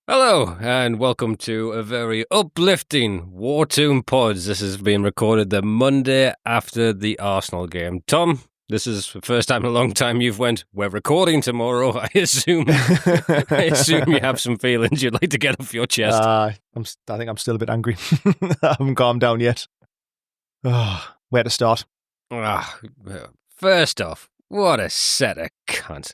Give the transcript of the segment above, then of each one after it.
Hello, and welcome to a very uplifting War Tomb Pods. This is being recorded the Monday after the Arsenal game. Tom, this is the first time in a long time you've went, we're recording tomorrow. I assume you have some feelings you'd like to get off your chest. I think I'm still a bit angry. I haven't calmed down yet. Where to start? First off, what a set of cunts.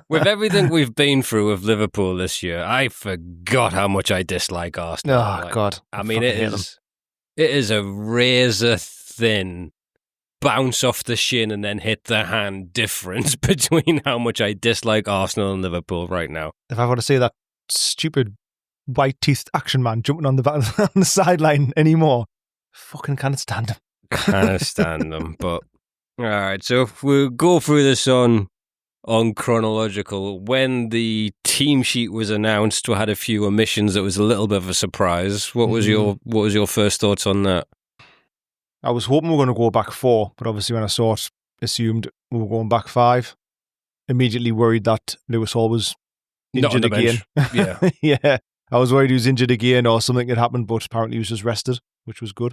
With everything we've been through with Liverpool this year, I forgot how much I dislike Arsenal. God. I mean, it is a razor thin bounce off the shin and then hit the hand difference between how much I dislike Arsenal and Liverpool right now. If I were to see that stupid white-teethed action man jumping on the sideline anymore, fucking can't stand him. Can't stand them, but... All right, so if we go through this on chronological, when the team sheet was announced, we had a few omissions that was a little bit of a surprise. What was your first thoughts on that? I was hoping we were going to go back 4, but obviously when I saw it, assumed we were going back 5. Immediately worried that Lewis Hall was injured again. Yeah. Yeah. I was worried he was injured again or something had happened, but apparently he was just rested, which was good.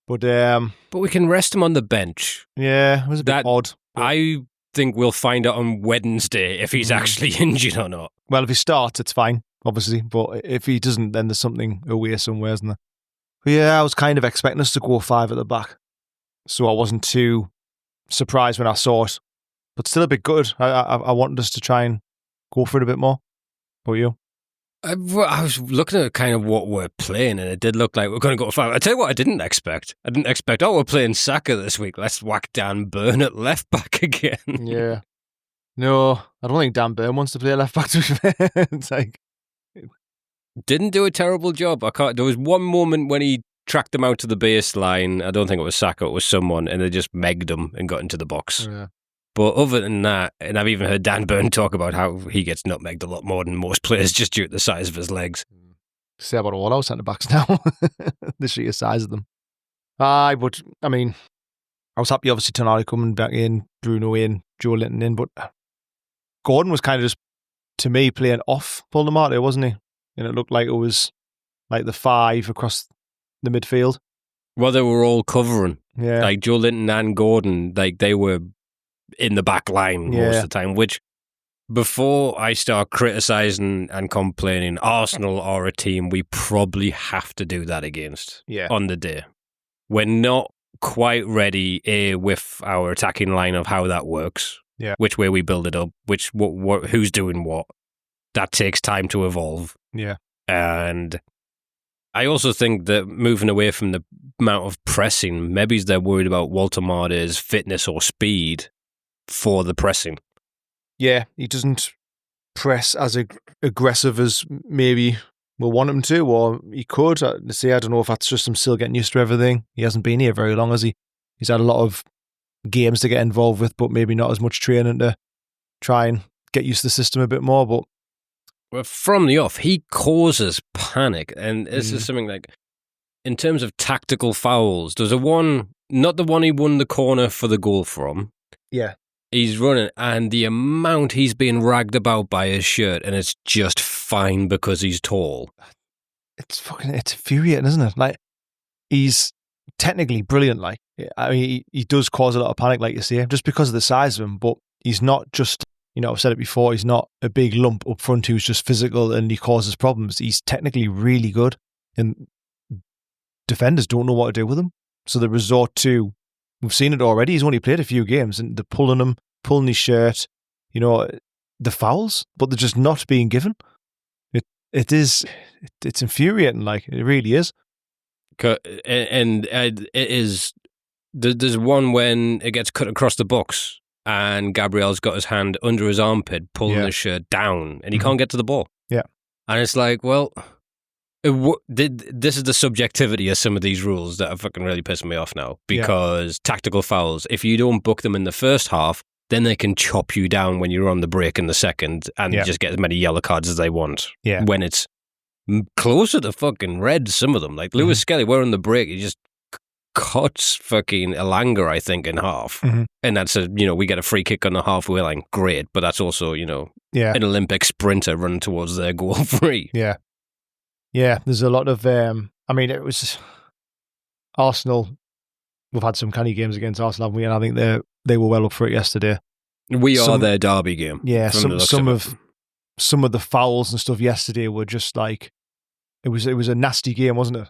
But we can rest him on the bench. Yeah, it was a bit odd. I think we'll find out on Wednesday if he's actually injured or not. Well, if he starts, it's fine, obviously. But if he doesn't, then there's something away somewhere, isn't there? But yeah, I was kind of expecting us to go 5 at the back. So I wasn't too surprised when I saw it. But still a bit good. I wanted us to try and go for it a bit more. What about you? I was looking at kind of what we're playing, and it did look like we're going to go 5. I tell you what, I didn't expect. We're playing Saka this week. Let's whack Dan Burn at left back again. Yeah. No, I don't think Dan Burn wants to play left back, to be fair. It's like... Didn't do a terrible job. There was one moment when he tracked him out to the baseline. I don't think it was Saka, it was someone, and they just megged him and got into the box. Yeah. But other than that, and I've even heard Dan Burn talk about how he gets nutmegged a lot more than most players just due to the size of his legs. Say about all our centre-backs now. The sheer size of them. But, I mean, I was happy, obviously, Tonali coming back in, Bruno in, Joe Linton in, but Gordon was kind of just, to me, playing off Paul Lamarte, wasn't he? And it looked like it was like the 5 across the midfield. Well, they were all covering. Yeah. Like Joe Linton and Gordon, like they were in the back line most of the time, which before I start criticising and complaining, Arsenal are a team we probably have to do that against on the day. We're not quite ready with our attacking line of how that works, which way we build it up, who's doing what. That takes time to evolve. Yeah. And I also think that moving away from the amount of pressing, maybe they're worried about Walter Marde's fitness or speed for the pressing. Yeah, he doesn't press as aggressive as maybe we'll want him to, or he could. I don't know if that's just him still getting used to everything. He hasn't been here very long, has he? He's had a lot of games to get involved with, but maybe not as much training to try and get used to the system a bit more. But well, from the off, he causes panic, and this is something like, in terms of tactical fouls, there's not the one he won the corner for the goal from. Yeah. He's running, and the amount he's being ragged about by his shirt, and it's just fine because he's tall. It's infuriating, isn't it? Like, he's technically brilliant. Like, I mean, he does cause a lot of panic, like you say, just because of the size of him. But he's not just, I've said it before, he's not a big lump up front who's just physical and he causes problems. He's technically really good, and defenders don't know what to do with him, so they resort to. We've seen it already. He's only played a few games, and they're pulling him, pulling his shirt, the fouls, but they're just not being given. It's infuriating, like, it really is. And it is, there's one when it gets cut across the box and Gabriel's got his hand under his armpit, pulling his shirt down, and he can't get to the ball. Yeah. And it's like, well, this is the subjectivity of some of these rules that are fucking really pissing me off now, because tactical fouls, if you don't book them in the first half, then they can chop you down when you're on the break in the second and just get as many yellow cards as they want. Yeah. When it's closer to fucking red, some of them. Like Lewis Skelly, we're on the break, he just cuts fucking Elanga, I think, in half. Mm-hmm. And that's we get a free kick on the halfway line. Great. But that's also, an Olympic sprinter running towards their goal free. Yeah. Yeah. There's a lot of, it was Arsenal. We've had some canny games against Arsenal, haven't we? And I think they were well up for it yesterday. We are their derby game. Yeah. Some of the fouls and stuff yesterday were just like, it was a nasty game, wasn't it?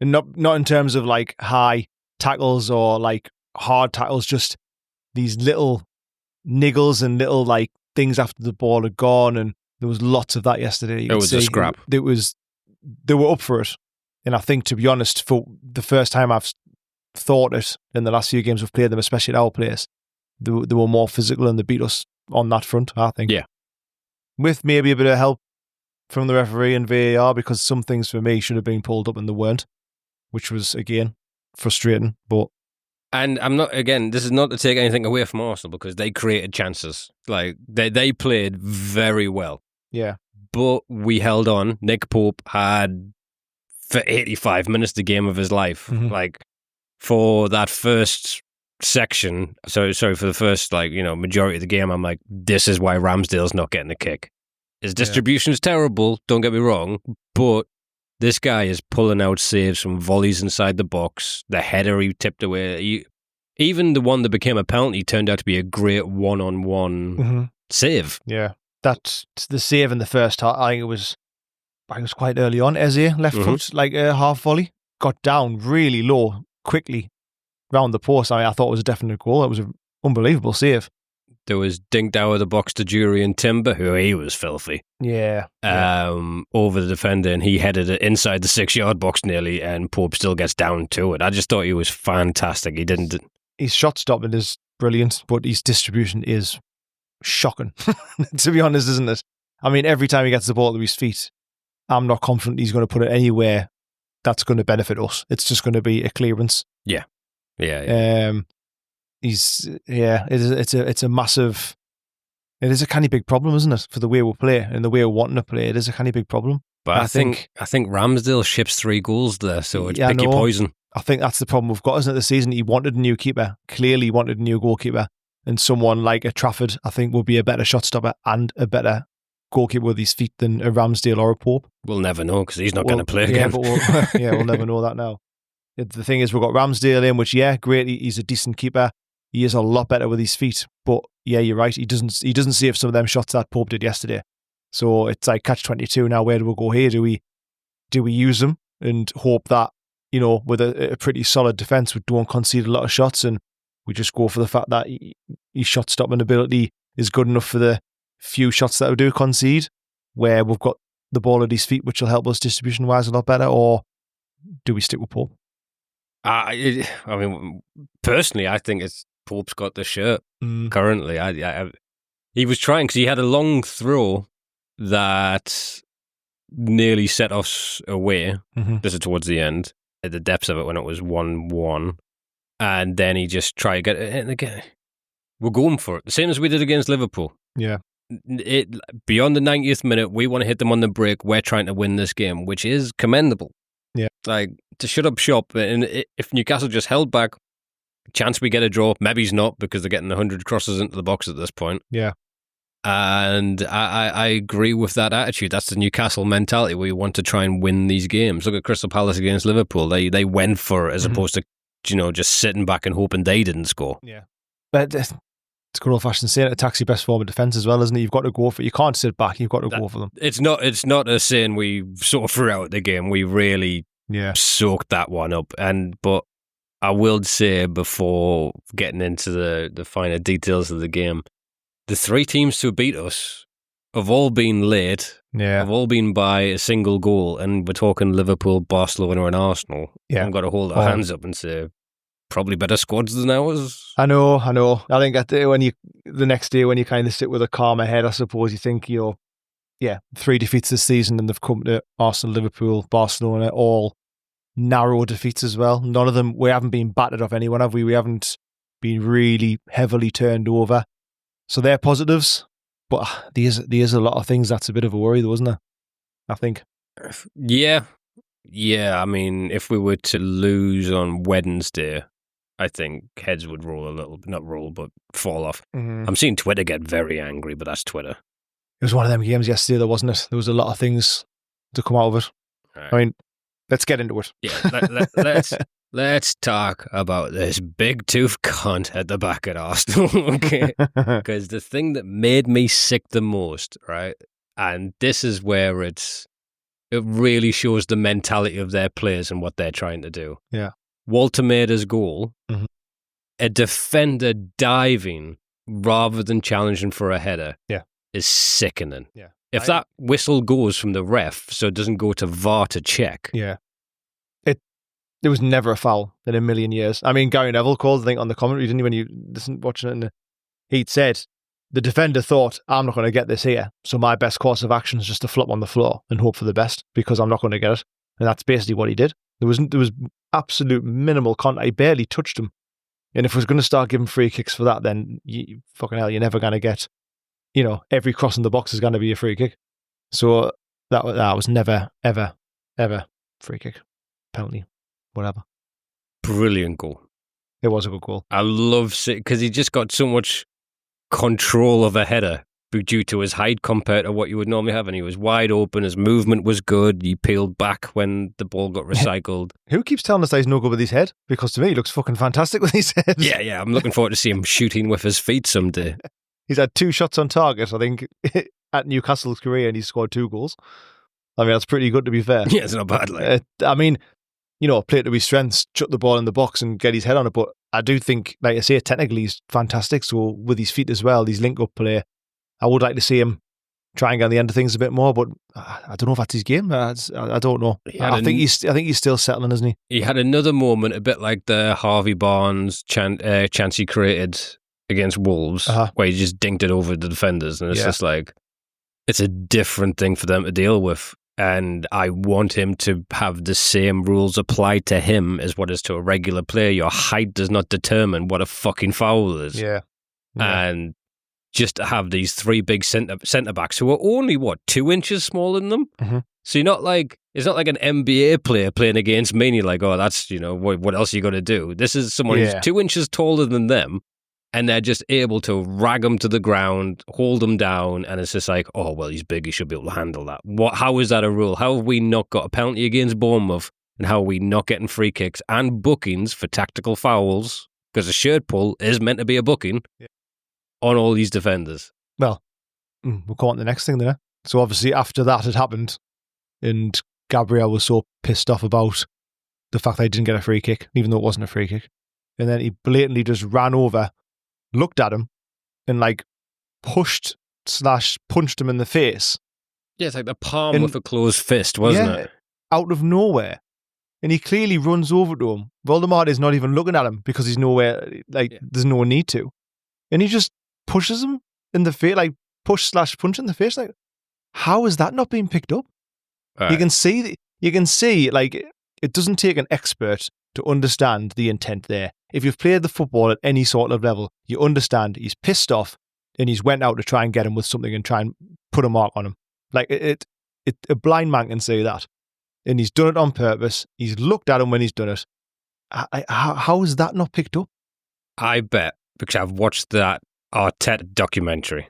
And not in terms of like high tackles or like hard tackles, just these little niggles and little like things after the ball had gone, and there was lots of that yesterday. It was a scrap. They were up for it, and I think, to be honest, for the first time I've thought it in the last few games we've played them, especially at our place, they were more physical and they beat us on that front, I think. Yeah, with maybe a bit of help from the referee and VAR, because some things for me should have been pulled up and they weren't, which was, again, frustrating. And I'm not, again, this is not to take anything away from Arsenal, because they created chances. Like, they played very well. Yeah. But we held on. Nick Pope had, for 85 minutes, the game of his life. Mm-hmm. Like, for that first section, for the first, majority of the game, I'm like, this is why Ramsdale's not getting a kick. His distribution's terrible, don't get me wrong, but this guy is pulling out saves from volleys inside the box. The header he tipped away. Even the one that became a penalty turned out to be a great one-on-one save. Yeah. That's the save in the first half. I think it was quite early on. Eze, left foot, like a half volley. Got down really low, quickly, round the post. I thought it was a definite goal. It was an unbelievable save. There was dinked out of the box to Jurian Timber, who he was filthy. Yeah. Over the defender, and he headed it inside the 6-yard box nearly, and Pope still gets down to it. I just thought he was fantastic. His shot stopping is brilliant, but his distribution is shocking, to be honest, isn't it? I mean, every time he gets the ball to his feet, I'm not confident he's going to put it anywhere that's going to benefit us. It's just going to be a clearance. Yeah. It's a massive. It is a kind of big problem, isn't it, for the way we play and the way we're wanting to play? It is a kind of big problem. But I think Ramsdale ships 3 goals there, so it's pick your poison. I think that's the problem we've got, isn't it, this season? He wanted a new keeper, clearly wanted a new goalkeeper, and someone like a Trafford, I think, will be a better shot stopper and a better goalkeeper with his feet than a Ramsdale or a Pope. We'll never know, because he's not going to play again. But we'll never know that now. The thing is, we've got Ramsdale in, which, great, he's a decent keeper. He is a lot better with his feet, but you're right. He doesn't save some of them shots that Pope did yesterday. So it's like catch-22 now. Where do we go here? Do we use them and hope that, with a pretty solid defence, we don't concede a lot of shots, and we just go for the fact that his shot stopping ability is good enough for the few shots that we do concede, where we've got the ball at his feet, which will help us distribution-wise a lot better, or do we stick with Pope? Personally, I think it's Pope's got the shirt currently. He was trying, because he had a long throw that nearly set us away. This is towards the end, at the depths of it, when it was 1-1, and then he just tried to get it. And again, we're going for it, the same as we did against Liverpool. Yeah. Beyond the 90th minute, we want to hit them on the break. We're trying to win this game, which is commendable. Yeah. Like, to shut up shop, and if Newcastle just held back, chance we get a draw. Maybe he's not, because they're getting 100 crosses into the box at this point. Yeah. And I agree with that attitude. That's the Newcastle mentality, where you want to try and win these games. Look at Crystal Palace against Liverpool. They went for it, as opposed to, just sitting back and hoping they didn't score. Yeah. But it's good old-fashioned saying, it attacks your best form of defence as well, isn't it? You've got to go for it. You can't sit back. You've got to go for them. It's not a saying we sort of threw out the game. We really soaked that one up. But I will say, before getting into the finer details of the game, the 3 teams to beat us have all been late. Yeah. Have all been by a single goal. And we're talking Liverpool, Barcelona and Arsenal. Yeah. I've got to hold our hands up and say, probably better squads than ours. I know. I think the next day, when you kind of sit with a calmer head, I suppose you think, 3 defeats this season, and they've come to Arsenal, Liverpool, Barcelona, all narrow defeats as well. None of them, we haven't been battered off anyone, have we? We haven't been really heavily turned over. So they're positives, but there's a lot of things that's a bit of a worry, though, isn't there? I think. Yeah. Yeah, I mean, if we were to lose on Wednesday, I think heads would roll a little, not roll, but fall off. Mm-hmm. I'm seeing Twitter get very angry, but that's Twitter. It was one of them games yesterday, though, wasn't it? There was a lot of things to come out of it. Right. I mean, let's get into it. Yeah, let's talk about this big tooth cunt at the back at Arsenal, okay? Because the thing that made me sick the most, right, and this is where it really shows the mentality of their players and what they're trying to do. Yeah. Walter Mader's goal, mm-hmm. a defender diving rather than challenging for a header, is sickening. Yeah. If that whistle goes from the ref, so it doesn't go to VAR to check. Yeah. There was never a foul in a million years. I mean, Gary Neville called, I think, on the commentary, didn't he, when you listened watching it? And he'd said, the defender thought, I'm not going to get this here, so my best course of action is just to flop on the floor and hope for the best, because I'm not going to get it. And that's basically what he did. There was absolute minimal contact. He barely touched him. And if we're going to start giving free kicks for that, then fucking hell, you're never going to get, every cross in the box is going to be a free kick. So that was never, ever, ever free kick, penalty, whatever. Brilliant goal. It was a good goal. I love it because he just got so much control of a header due to his height compared to what you would normally have. And he was wide open. His movement was good. He peeled back when the ball got recycled. Who keeps telling us that he's no good with his head? Because to me, he looks fucking fantastic with his head. Yeah. I'm looking forward to see him shooting with his feet someday. He's had 2 shots on target, I think, at Newcastle's career, and he's scored 2 goals. I mean, that's pretty good, to be fair. Yeah, it's not bad. I mean, play to his strengths, chuck the ball in the box and get his head on it. But I do think, like I say, technically he's fantastic. So with his feet as well, his link-up play, I would like to see him try and get on the end of things a bit more. But I don't know if that's his game. I don't know. I think he's still settling, isn't he? He had another moment, a bit like the Harvey Barnes chance he created against Wolves, where he just dinked it over the defenders, and it's just like, it's a different thing for them to deal with. And I want him to have the same rules applied to him as what is to a regular player. Your height does not determine what a fucking foul is. Yeah. And just to have these 3 big centre backs who are only 2 inches smaller than them. Mm-hmm. So you're not like, it's not like an NBA player playing against me and you're like, oh, that's, what else are you going to do? This is someone who's 2 inches taller than them, and they're just able to rag him to the ground, hold them down, and it's just like, oh, well, he's big, he should be able to handle that. How is that a rule? How have we not got a penalty against Bournemouth, and how are we not getting free kicks and bookings for tactical fouls, because a shirt pull is meant to be a booking, on all these defenders? Well, we'll go on to the next thing there. So obviously after that had happened, and Gabriel was so pissed off about the fact that he didn't get a free kick, even though it wasn't a free kick, and then he blatantly just ran over, looked at him, and pushed him in the face. Yeah, it's like the palm with a closed fist, wasn't it? Out of nowhere. And he clearly runs over to him. Voldemort is not even looking at him because he's nowhere, there's no need to. And he just pushes him in the face, like push/punch in the face. Like, how is that not being picked up? Right. You can see, like, it doesn't take an expert to understand the intent there. If you've played the football at any sort of level, you understand he's pissed off and he's went out to try and get him with something and try and put a mark on him. Like, a blind man can say that. And he's done it on purpose. He's looked at him when he's done it. How is that not picked up? I bet, because I've watched that Arteta documentary,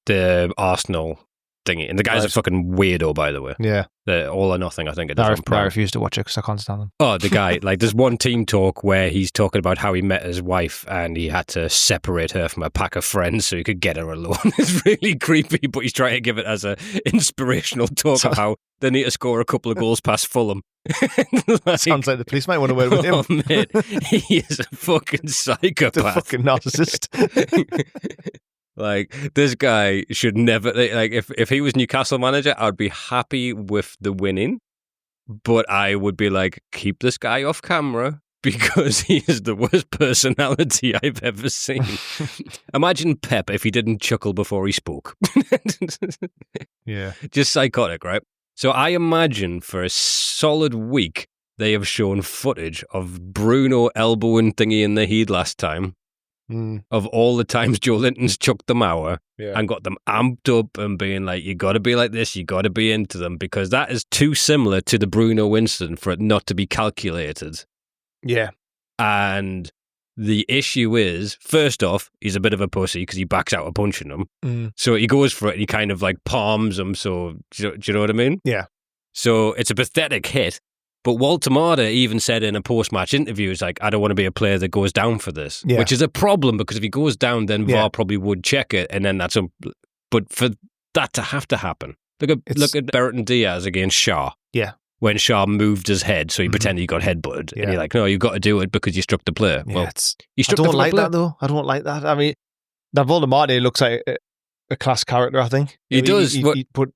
the Arsenal thingy. And the guy's a fucking weirdo, by the way. Yeah. The All or Nothing, I think it is. I refuse to watch it because I can't stand them. Oh, the guy, like, there's one team talk where he's talking about how he met his wife and he had to separate her from a pack of friends so he could get her alone. It's really creepy, but he's trying to give it as an inspirational talk of how they need to score a couple of goals past Fulham. Sounds like the police might want to work with him. Oh, man, he is a fucking psychopath. The fucking narcissist. Like, this guy should never, like, if he was Newcastle manager, I'd be happy with the winning, but I would be like, keep this guy off camera because he is the worst personality I've ever seen. Imagine Pep if he didn't chuckle before he spoke. Yeah. Just psychotic, right? So I imagine for a solid week, they have shown footage of Bruno elbowing thingy in the heat last time. of all the times Joe Linton's chucked them out Yeah. and got them amped up and being like, you got to be like this, you got to be into them, because that is too similar to the Bruno Winston for it not to be calculated. Yeah. And the issue is, first off, he's a bit of a pussy because he backs out of punching him. So he goes for it and he kind of like palms him. So do you know what I mean? Yeah. So it's a pathetic hit. But Walter Marder even said in a post-match interview, it's like, I don't want to be a player that goes down for this, which is a problem, because if he goes down, then VAR probably would check it, and then that's but for that to have to happen, look at Bertrand Diaz against Shaw. Yeah. When Shaw moved his head, so he pretended he got headbutted, and you're like, no, you've got to do it because you struck the player. Yeah, well, you struck I don't the like player. that though. I don't like that. I mean, that Voldemort looks like a class character. I think He does, but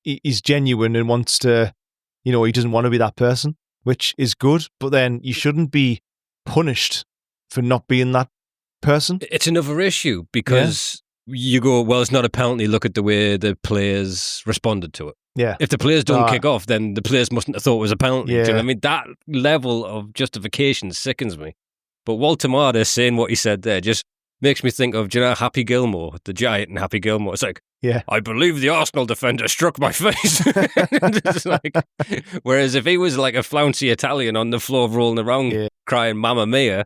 he's genuine and wants to. He doesn't want to be that person, which is good, but then you shouldn't be punished for not being that person. It's another issue, because you go, well, it's not a penalty, look at the way the players responded to it. Yeah. If the players don't kick off, then the players mustn't have thought it was a penalty. Yeah. Do you know what I mean? That level of justification sickens me. But Walter Marder saying what he said there just makes me think of, Happy Gilmore, the Giant and Happy Gilmore. It's like, I believe the Arsenal defender struck my face. It's like, whereas if he was like a flouncy Italian on the floor rolling around crying Mamma Mia,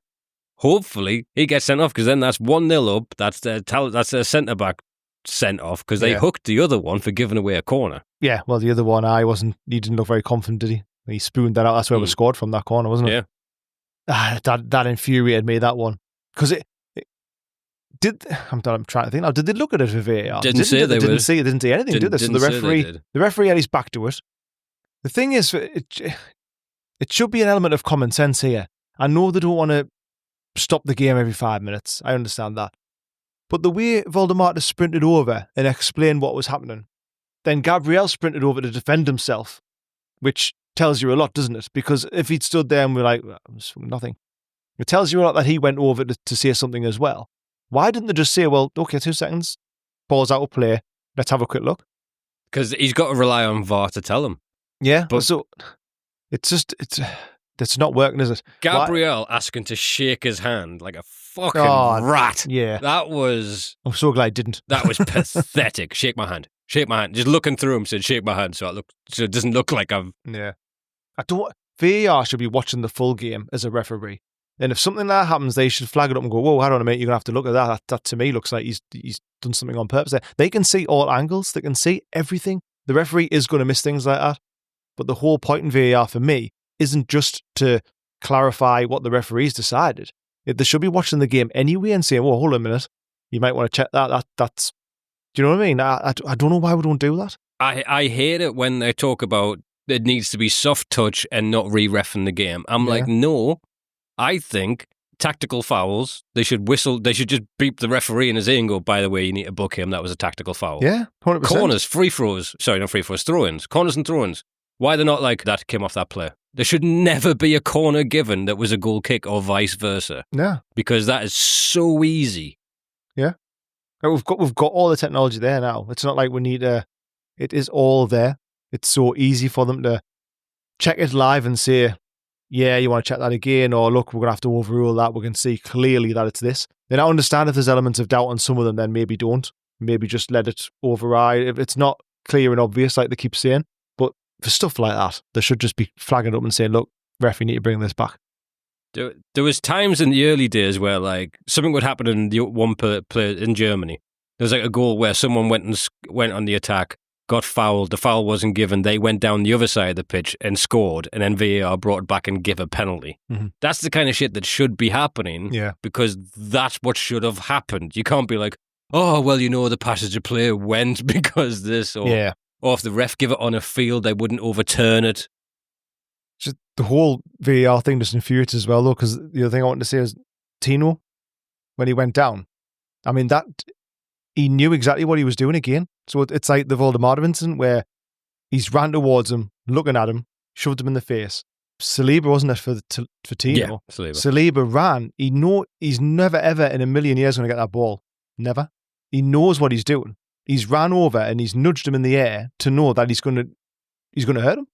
hopefully he gets sent off, because then that's 1-0 up. That's their centre-back sent off, because they hooked the other one for giving away a corner. Yeah, well, the other one, he didn't look very confident, did he? He spooned that out. That's where it was scored from, that corner, wasn't it? Yeah. That infuriated me, that one. Because I'm trying to think now. Did they look at it for VAR? Didn't see anything, did they? So the referee had his back to it. The thing is, it should be an element of common sense here. I know they don't want to stop the game every 5 minutes. I understand that. But the way Voldemort sprinted over and explained what was happening, then Gabriel sprinted over to defend himself, which tells you a lot, doesn't it? Because if he'd stood there and we're like, well, nothing, it tells you a lot that he went over to say something as well. Why didn't they just say, well, okay, 2 seconds, ball's out of play, let's have a quick look? Because he's got to rely on VAR to tell him. Yeah, but so it's not working, is it? Gabriel asking to shake his hand like a fucking rat. Yeah. I'm so glad I didn't. That was pathetic. Shake my hand. Just looking through him said, shake my hand, so it doesn't look like I've... Yeah. VAR should be watching the full game as a referee. And if something like that happens, they should flag it up and go, whoa, hold on a minute, you're going to have to look at that. That to me looks like he's done something on purpose there. They can see all angles. They can see everything. The referee is going to miss things like that. But the whole point in VAR for me isn't just to clarify what the referee's decided. They should be watching the game anyway and saying, whoa, hold on a minute, you might want to check that. That's, do you know what I mean? I don't know why we don't do that. I hate it when they talk about it needs to be soft touch and not re-reffing the game. I'm like, no. I think tactical fouls, they should whistle, they should just beep the referee in his ear and go, by the way, you need to book him, that was a tactical foul. Yeah, 100%. Corners, free throws, sorry, not free throws, throw-ins, corners and throw-ins. Why they're not like, that came off that player? There should never be a corner given that was a goal kick or vice versa. Yeah. Because that is so easy. Yeah. We've got all the technology there now. It's not like we need it is all there. It's so easy for them to check it live and say, yeah, you want to check that again, or look, we're going to have to overrule that. We can see clearly that it's this. Then I understand if there's elements of doubt on some of them, then maybe don't. Maybe just let it override. If it's not clear and obvious, like they keep saying. But for stuff like that, they should just be flagging up and saying, look, ref, you need to bring this back. There was times in the early days where like something would happen in the one player in Germany. There was like a goal where someone went on the attack, got fouled, the foul wasn't given, they went down the other side of the pitch and scored, and then VAR brought it back and give a penalty. Mm-hmm. That's the kind of shit that should be happening, because that's what should have happened. You can't be like, oh, well, the passage of play went because this, or if the ref give it on a field, they wouldn't overturn it. Just the whole VAR thing just infuriates as well, though, because the other thing I wanted to say is Tino, when he went down, I mean, that he knew exactly what he was doing again. So it's like the Voldemort incident where he's ran towards him, looking at him, shoved him in the face. Saliba, wasn't it, for Tino? Yeah, Saliba ran. He's never, ever in a million years going to get that ball. Never. He knows what he's doing. He's ran over and he's nudged him in the air to know that he's going to hurt him.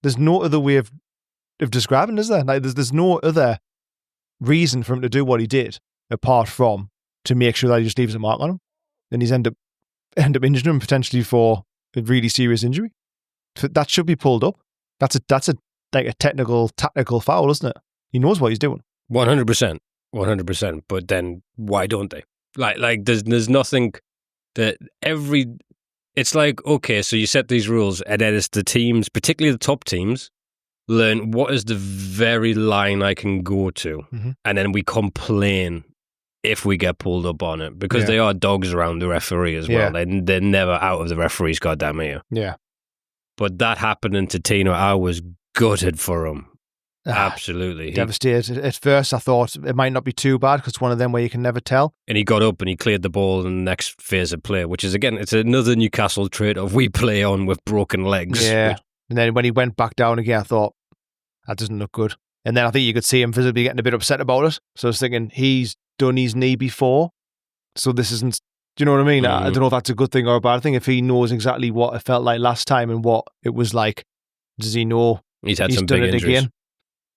There's no other way of describing, is there? Like, there's no other reason for him to do what he did apart from to make sure that he just leaves a mark on him. And he's end up injuring him potentially for a really serious injury. That should be pulled up. That's a technical, tactical foul, isn't it? He knows what he's doing. 100%. 100%. But then why don't they? Like there's nothing that it's like, okay, so you set these rules and then it's the teams, particularly the top teams, learn what is the very line I can go to. Mm-hmm. And then we complain if we get pulled up on it because they are dogs around the referee as well. They're never out of the referee's goddamn ear. Yeah. But that happening to Tino, I was gutted for him. Absolutely. Devastated. At first, I thought it might not be too bad because it's one of them where you can never tell. And he got up and he cleared the ball in the next phase of play, which is, again, it's another Newcastle trait of we play on with broken legs. Yeah. And then when he went back down again, I thought, that doesn't look good. And then I think you could see him visibly getting a bit upset about it. So I was thinking, he's done his knee before. So this isn't, do you know what I mean? Mm-hmm. I don't know if that's a good thing or a bad thing. If he knows exactly what it felt like last time and what it was like, does he know he's had he's some done big it injuries again?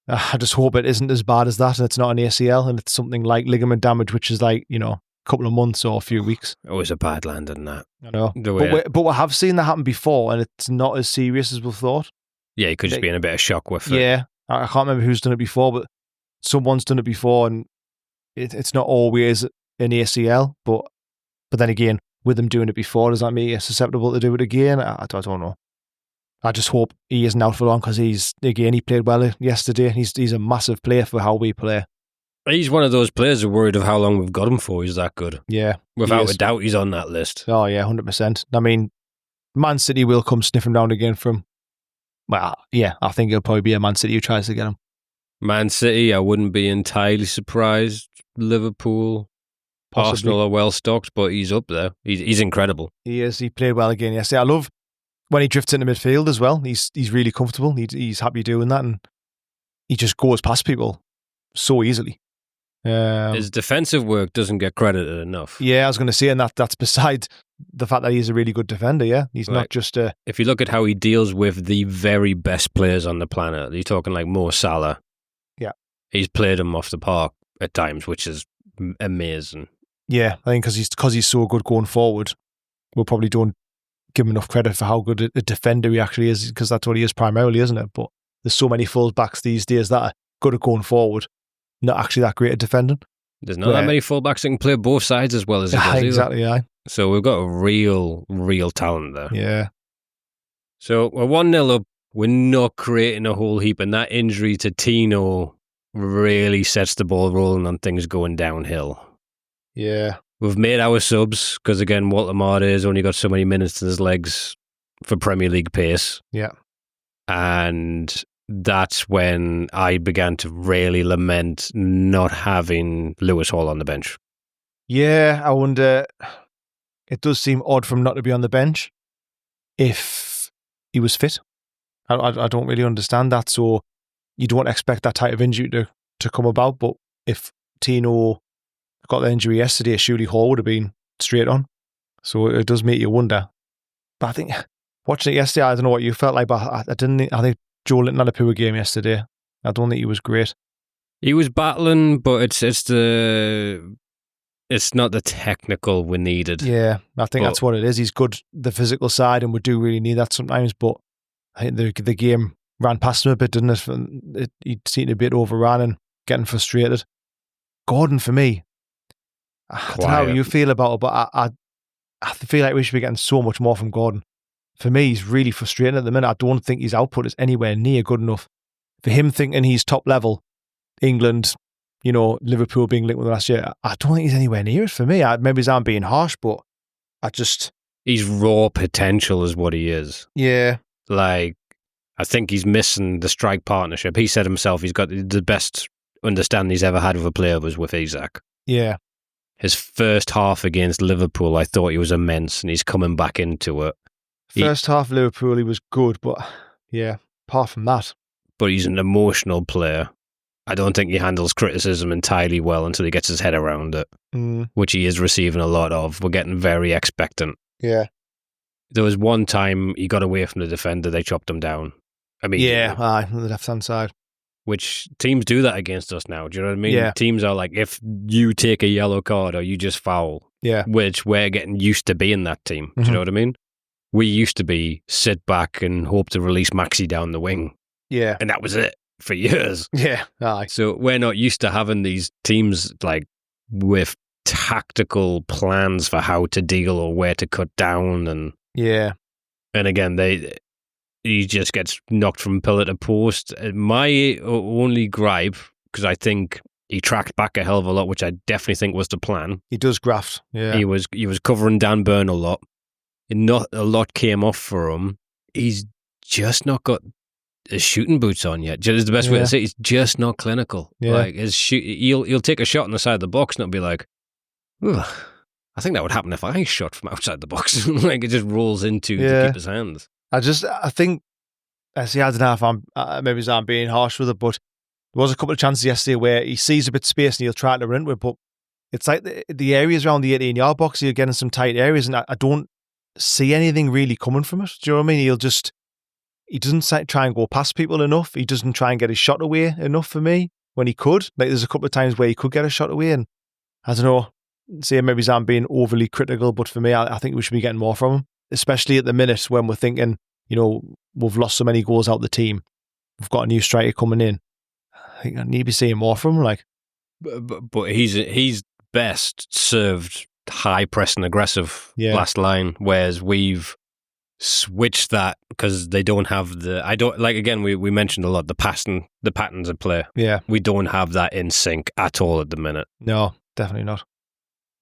I just hope it isn't as bad as that and it's not an ACL and it's something like ligament damage, which is like, a couple of months or a few weeks. It was a bad landing, that. I know. But we have seen that happen before and it's not as serious as we thought. Yeah, he could just be in a bit of shock with it. Yeah. I can't remember who's done it before, but someone's done it before and it's not always an ACL, but then again, with them doing it before, does that make you susceptible to do it again? I don't know. I just hope he isn't out for long because he played well yesterday. He's a massive player for how we play. He's one of those players who are worried of how long we've got him for. He's that good. Yeah. Without a doubt, he's on that list. Oh, yeah, 100%. I mean, Man City will come sniffing down again from, well, yeah, I think it'll probably be a Man City who tries to get him. Man City, I wouldn't be entirely surprised. Liverpool, Possibly. Arsenal are well stocked, but he's up there. He's incredible. He is. He played well again yesterday. I love when he drifts into midfield as well. He's really comfortable. He's happy doing that, and he just goes past people so easily. His defensive work doesn't get credited enough. Yeah, I was going to say, and that's beside the fact that he's a really good defender. Yeah, he's not just a. If you look at how he deals with the very best players on the planet, you're talking like Mo Salah. Yeah, he's played him off the park at times, which is amazing. Yeah, I think because he's so good going forward, we probably don't give him enough credit for how good a defender he actually is, because that's what he is primarily, isn't it? But there's so many full-backs these days that are good at going forward, not actually that great at defending. There's not that many full-backs that can play both sides as well as he does. Exactly, yeah. So we've got a real talent there. Yeah. So we're 1-0 up. We're not creating a whole heap, and that injury to Tino really sets the ball rolling on things going downhill. Yeah. We've made our subs, because again, Walter Marte's only got so many minutes in his legs for Premier League pace. Yeah. And that's when I began to really lament not having Lewis Hall on the bench. Yeah, I wonder, it does seem odd for him not to be on the bench if he was fit. I don't really understand that, so you don't expect that type of injury to come about, but if Tino got the injury yesterday, surely Hall would have been straight on. So it does make you wonder. But I think, watching it yesterday, I don't know what you felt like, but I think Joe Linton had a poor game yesterday. I don't think he was great. He was battling, but it's not the technical we needed. Yeah, I think that's what it is. He's good, the physical side, and we do really need that sometimes, but I think the game ran past him a bit, didn't it? He seemed a bit overrun and getting frustrated. Gordon, for me, I don't know how you feel about it, but I feel like we should be getting so much more from Gordon. For me, he's really frustrating at the minute. I don't think his output is anywhere near good enough. For him thinking he's top level, England, Liverpool being linked with last year, I don't think he's anywhere near it for me. Maybe I'm being harsh, but He's raw potential is what he is. Yeah. Like, I think he's missing the strike partnership. He said himself he's got the best understanding he's ever had with a player was with Isak. Yeah. His first half against Liverpool, I thought he was immense, and he's coming back into it. First half Liverpool, he was good, but yeah, apart from that. But he's an emotional player. I don't think he handles criticism entirely well until he gets his head around it, which he is receiving a lot of. We're getting very expectant. Yeah. There was one time he got away from the defender, they chopped him down. On the left-hand side. which teams do that against us now. Do you know what I mean? Yeah. Teams are like, if you take a yellow card or you just foul, which we're getting used to being that team. Do you know what I mean? We used to be sit back and hope to release Maxi down the wing. Yeah. And that was it for years. Yeah. Aye. So we're not used to having these teams like with tactical plans for how to deal or where to cut down. And again, he just gets knocked from pillar to post. My only gripe, because I think he tracked back a hell of a lot, which I definitely think was the plan. He does graft. Yeah. He was covering Dan Burn a lot. Not a lot came off for him. He's just not got his shooting boots on yet. Is the best way to say it. He's just not clinical. Yeah. Like he'll take a shot on the side of the box and it'll be like, ugh, I think that would happen if I shot from outside the box. Like it just rolls into to keep his hands. I think, I don't know if I'm being harsh with it, but there was a couple of chances yesterday where he sees a bit of space and he'll try to run into it, but it's like the areas around the 18-yard box, you're getting some tight areas, and I don't see anything really coming from it. Do you know what I mean? He doesn't try and go past people enough. He doesn't try and get his shot away enough for me when he could. Like there's a couple of times where he could get a shot away, and I don't know, say maybe I'm being overly critical, but for me, I think we should be getting more from him, especially at the minute when we're thinking, we've lost so many goals out the team. We've got a new striker coming in. I think I need to be seeing more from him. Like, but he's best served high press and aggressive last line, whereas we've switched that because they don't have we mentioned a lot the patterns of play. Yeah, we don't have that in sync at all at the minute. No, definitely not.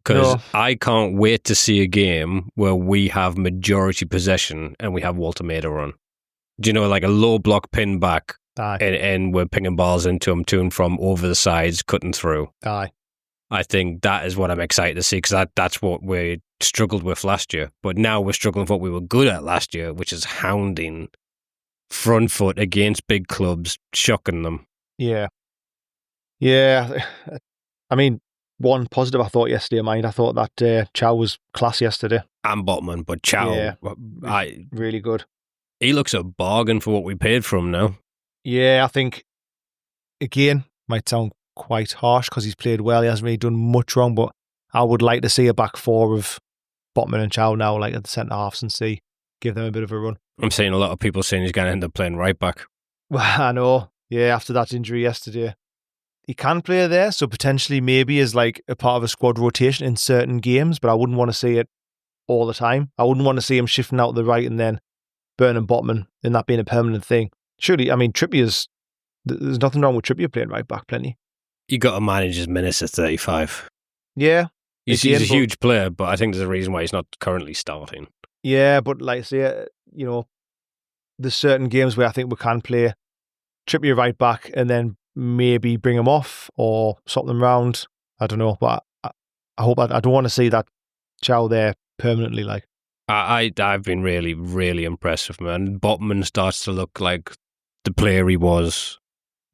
Because I can't wait to see a game where we have majority possession and we have Walter Maida on. Do you know, like a low block pin back, and we're pinging balls into him to and from over the sides, cutting through. Aye. I think that is what I'm excited to see, because that's what we struggled with last year. But now we're struggling with what we were good at last year, which is hounding front foot against big clubs, shocking them. Yeah. Yeah. I mean, one positive I thought yesterday of mine, I thought that Chow was class yesterday. And Botman, but Chow, really good. He looks a bargain for what we paid for him now. Yeah, I think, again, might sound quite harsh because he's played well. He hasn't really done much wrong, but I would like to see a back four of Botman and Chow now, like at the centre halves, and give them a bit of a run. I'm seeing a lot of people saying he's going to end up playing right back. Well, I know. Yeah, after that injury yesterday. He can play there, so potentially maybe as like a part of a squad rotation in certain games, but I wouldn't want to see it all the time. I wouldn't want to see him shifting out to the right and then burning Botman and that being a permanent thing. Surely, I mean, there's nothing wrong with Trippier playing right back, plenty. You got to manage his minutes at 35. Yeah. He's a huge player, but I think there's a reason why he's not currently starting. Yeah, but like I say, there's certain games where I think we can play Trippier right back and then maybe bring him off or swap them round. I don't know, but I hope I don't want to see that Chow there permanently. Like I've been really, really impressed with him, and Botman starts to look like the player he was.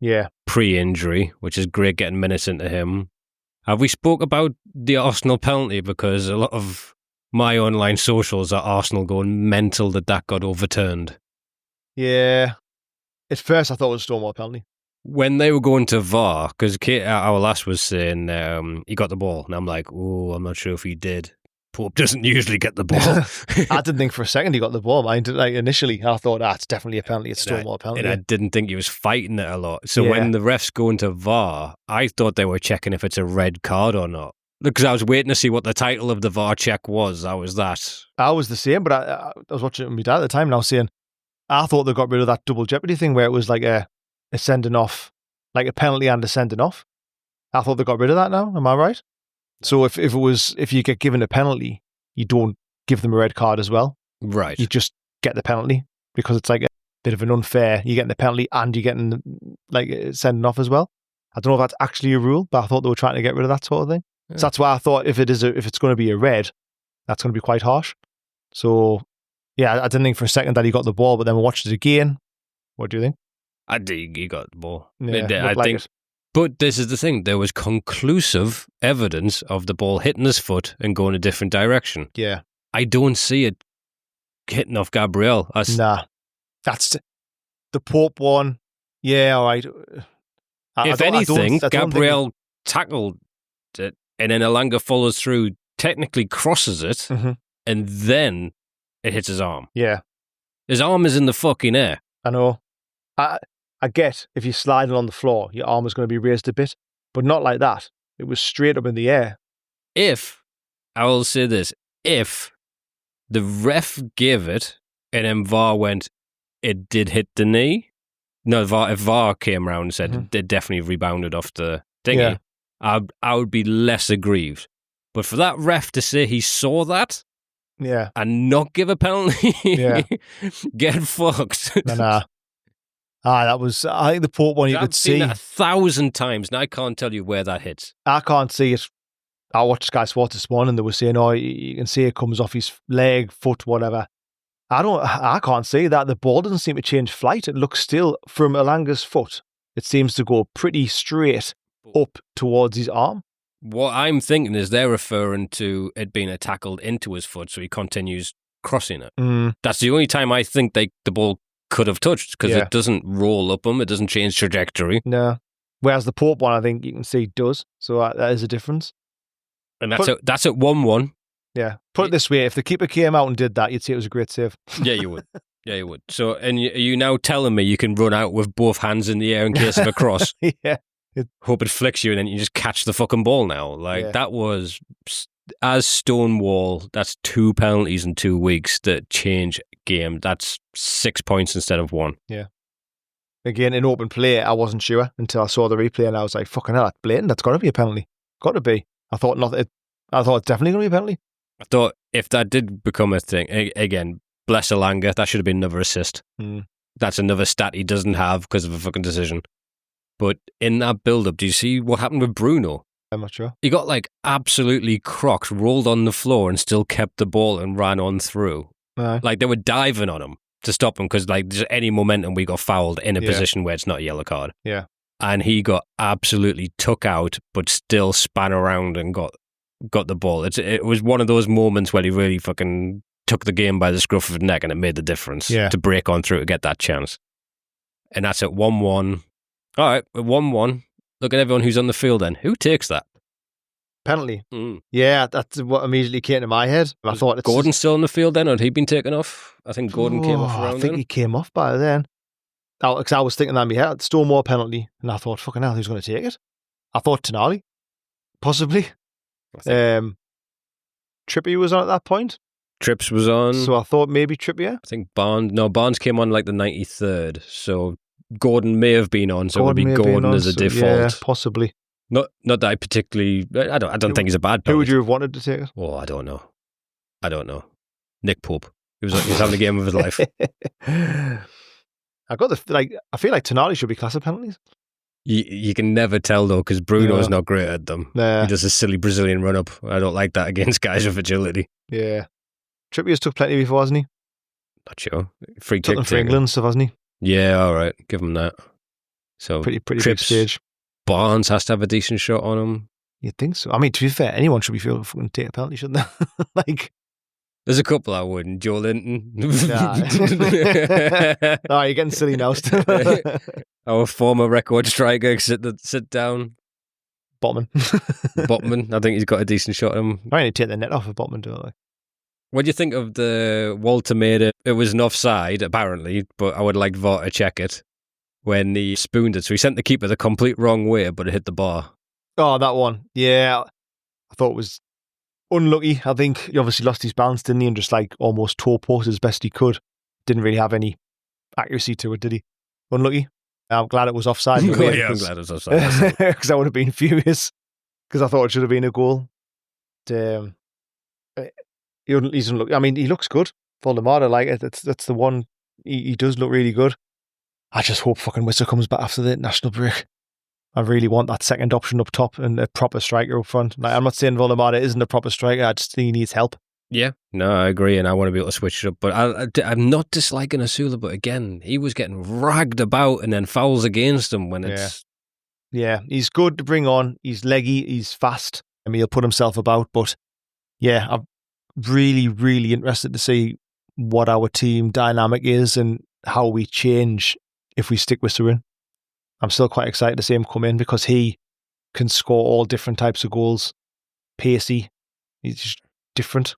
Yeah, pre-injury, which is great getting minutes into him. Have we spoke about the Arsenal penalty? Because a lot of my online socials are Arsenal going mental that got overturned. Yeah, at first I thought it was a Stonewall penalty. When they were going to VAR, because our last was saying he got the ball, and I'm like, I'm not sure if he did. Pope doesn't usually get the ball. I didn't think for a second he got the ball. Initially, I thought it's definitely a penalty. It's Stonewall penalty. And I didn't think he was fighting it a lot. So when the refs go into VAR, I thought they were checking if it's a red card or not. Because I was waiting to see what the title of the VAR check was. I was the same, but I was watching it with my dad at the time, and I was saying, I thought they got rid of that double jeopardy thing where it was like a sending off, like a penalty and a sending off. I thought they got rid of that now. Am I right? So if you get given a penalty, you don't give them a red card as well. Right. You just get the penalty because it's like a bit of an unfair. You're getting the penalty and you're getting like sending off as well. I don't know if that's actually a rule, but I thought they were trying to get rid of that sort of thing. Yeah. So that's why I thought if it's going to be a red, that's going to be quite harsh. So yeah, I didn't think for a second that he got the ball, but then we watched it again. What do you think? I think he got the ball. Yeah, I think. But this is the thing. There was conclusive evidence of the ball hitting his foot and going a different direction. Yeah. I don't see it hitting off Gabriel. Nah. That's the Pope one. Yeah, all right. If anything, Gabriel tackled it, and then Elanga follows through, technically crosses it, and then it hits his arm. Yeah. His arm is in the fucking air. I know. I get if you're sliding on the floor, your arm is going to be raised a bit, but not like that. It was straight up in the air. I will say this, if the ref gave it and then VAR went, it did hit the knee. No, if VAR came around and said it definitely rebounded off the thingy, I would be less aggrieved. But for that ref to say he saw that and not give a penalty, get fucked. Nah. That was, I think the Pope one you could see. I've seen that 1,000 times and I can't tell you where that hits. I can't see it. I watched Sky Sports this morning. They were saying, you can see it comes off his leg, foot, whatever. I can't see that. The ball doesn't seem to change flight. It looks still from Elanga's foot. It seems to go pretty straight up towards his arm. What I'm thinking is they're referring to it being tackled into his foot, so he continues crossing it. That's the only time I think the ball could have touched, because it doesn't roll up him. It doesn't change trajectory. No. Whereas the Pope one, I think you can see does. So that is a difference. And that's at 1-1. Yeah. Put it this way, if the keeper came out and did that, you'd say it was a great save. Yeah, you would. Yeah, you would. So, and are you now telling me you can run out with both hands in the air in case of a cross? Yeah. Hope it flicks you and then you just catch the fucking ball now. That was, as Stonewall, that's 2 penalties in 2 weeks that change game. That's 6 points instead of 1. Yeah. Again, in open play, I wasn't sure until I saw the replay and I was like, fucking hell, that's blatant. That's got to be a penalty. Got to be. I thought it's definitely going to be a penalty. I thought if that did become a thing, again, bless Elanga, that should have been another assist. That's another stat he doesn't have because of a fucking decision. But in that build-up, do you see what happened with Bruno? I'm not sure. He got absolutely crocked, rolled on the floor and still kept the ball and ran on through. They were diving on him to stop him because just any momentum we got fouled in a position where it's not a yellow card. Yeah. And he got absolutely took out, but still span around and got the ball. It was one of those moments where he really fucking took the game by the scruff of the neck and it made the difference to break on through to get that chance. And that's at 1-1. All right, at 1-1. Look at everyone who's on the field then. Who takes that? Penalty. Yeah, that's what immediately came to my head. I thought Gordon's still on the field then, or had he been taken off? I think Gordon came off around then. I think he came off by then. Because I was thinking that in my head, Stonewall penalty, and I thought, fucking hell, who's going to take it? I thought Tonali, possibly. Trippier was on at that point. Trips was on. So I thought maybe Trippier. I think Barnes came on the 93rd, so Gordon may have been on, so it would be Gordon as a default. Yeah, possibly. Not that I particularly. I don't think he's a bad penalty. Who would you have wanted to take it? Oh, I don't know. Nick Pope. He was having a game of his life. I feel like Tonali should be class of penalties. You can never tell though, because Bruno's not great at them. Nah. He does a silly Brazilian run up. I don't like that against guys with agility. Yeah. Trippier's took plenty before, hasn't he? Not sure. Free took kick them for England stuff, hasn't he? Yeah, all right. Give him that. So pretty big stage. Barnes has to have a decent shot on him. You'd think so. I mean, to be fair, anyone should be able to fucking take a penalty, shouldn't they? There's a couple I wouldn't. Joe Linton. Oh, you're getting silly now. Our former record striker sit down. Botman. I think he's got a decent shot on him. I need to take the net off of Botman, don't I? What do you think of the Walter made it? It was an offside, apparently, but I would like VAR to check it when he spooned it. So he sent the keeper the complete wrong way, but it hit the bar. Oh, that one. Yeah. I thought it was unlucky. I think he obviously lost his balance, didn't he? And just almost tore post as best he could. Didn't really have any accuracy to it, did he? Unlucky. I'm glad it was offside. I'm glad it was offside. Because I would have been furious. Because I thought it should have been a goal. He's unlucky. I mean, he looks good. Voldemort, I like it. That's the one. He does look really good. I just hope fucking Whistle comes back after the international break. I really want that second option up top and a proper striker up front. I'm not saying Voldemort isn't a proper striker. I just think he needs help. Yeah, no, I agree, and I want to be able to switch it up. But I'm not disliking Asula, but again, he was getting ragged about and then fouls against him when it's... Yeah, he's good to bring on. He's leggy, he's fast. I mean, he'll put himself about, but yeah, I'm really, really interested to see what our team dynamic is and how we change if we stick with Surin. I'm still quite excited to see him come in because he can score all different types of goals. Pacey, he's just different.